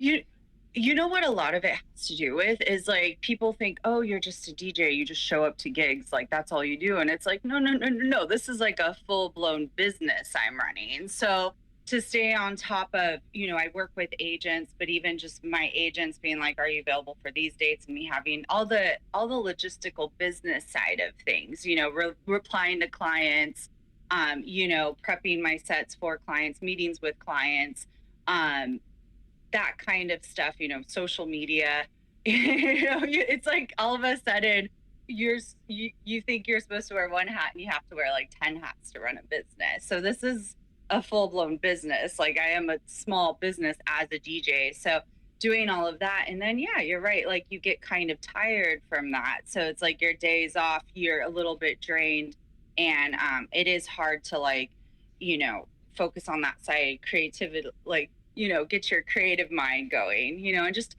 You you know what a lot of it has to do with is, like, people think, "Oh, you're just a DJ, you just show up to gigs, like, that's all you do," and it's like, "No, no, no, no, no, this is like a full-blown business I'm running." So, to stay on top of, I work with agents, but even just my agents being like, "Are you available for these dates?" and me having all the logistical business side of things, replying to clients, prepping my sets for clients, meetings with clients, um, that kind of stuff, social media. It's like all of a sudden you think you're supposed to wear one hat and you have to wear like 10 hats to run a business. So this is a full-blown business. Like I am a small business as a DJ. So doing all of that, and then yeah, you're right, like you get kind of tired from that. So it's like your days off, you're a little bit drained, and it is hard to like, you know, focus on that side creativity, like, get your creative mind going, and just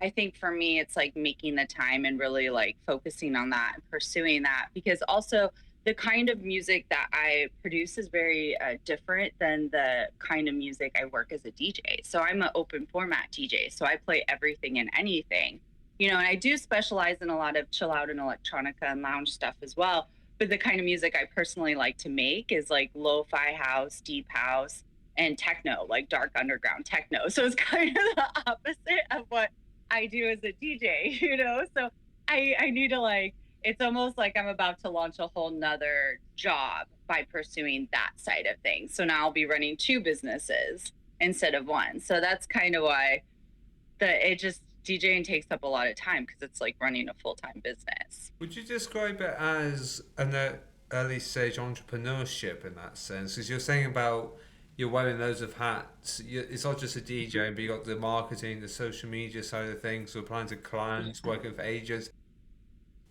I think for me it's like making the time and really like focusing on that and pursuing that, because also the kind of music that I produce is very different than the kind of music I work as a DJ. So I'm an open format DJ. So I play everything and anything, and I do specialize in a lot of chill out and electronica and lounge stuff as well. But the kind of music I personally like to make is like lo fi house, deep house, and techno, like dark underground techno. So it's kind of the opposite of what I do as a DJ, So I need to like, it's almost like I'm about to launch a whole nother job by pursuing that side of things. So now I'll be running two businesses instead of one. So that's kind of why it just DJing takes up a lot of time, because it's like running a full-time business. Would you describe it as an early stage entrepreneurship in that sense? Because you're saying about you're wearing loads of hats. It's not just a DJ, but you got the marketing, the social media side of things, replying to clients, Yeah. working for agents.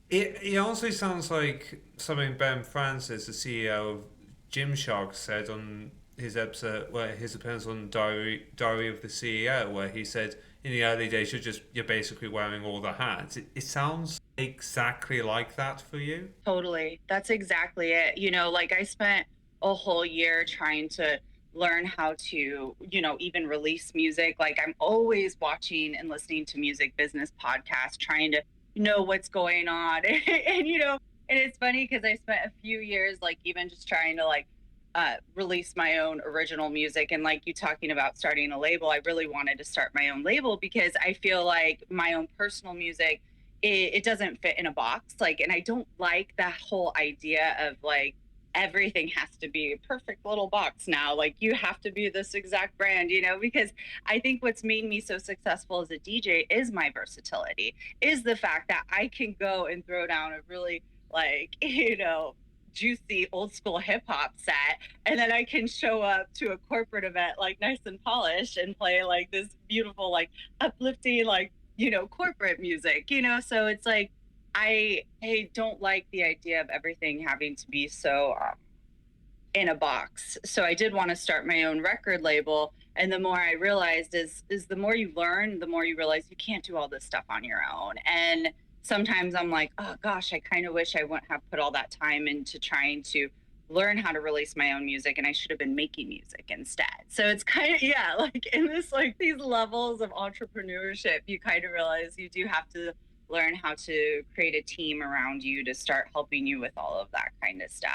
It also sounds like something Ben Francis, the CEO of Gymshark, said on his episode, where his appearance on Diary of the CEO, where he said in the early days you're basically wearing all the hats. It sounds exactly like that for you. Totally. That's exactly it. Like I spent a whole year trying to learn how to, even release music. Like I'm always watching and listening to music business podcasts, trying to know what's going on. And it's funny because I spent a few years like even just trying to like release my own original music. And like you talking about starting a label, I really wanted to start my own label because I feel like my own personal music, it doesn't fit in a box. Like, and I don't like that whole idea of like everything has to be a perfect little box now. Like you have to be this exact brand, because I think what's made me so successful as a DJ is my versatility, is the fact that I can go and throw down a really like, juicy old school hip hop set, and then I can show up to a corporate event like nice and polished and play like this beautiful like uplifting like, corporate music, so it's like I don't like the idea of everything having to be so in a box. So I did want to start my own record label, and the more I realized is the more you learn, the more you realize you can't do all this stuff on your own. And sometimes I'm like, oh gosh, I kind of wish I wouldn't have put all that time into trying to learn how to release my own music, and I should have been making music instead. So it's kind of, yeah, like in this like these levels of entrepreneurship, you kind of realize you do have to learn how to create a team around you to start helping you with all of that kind of stuff.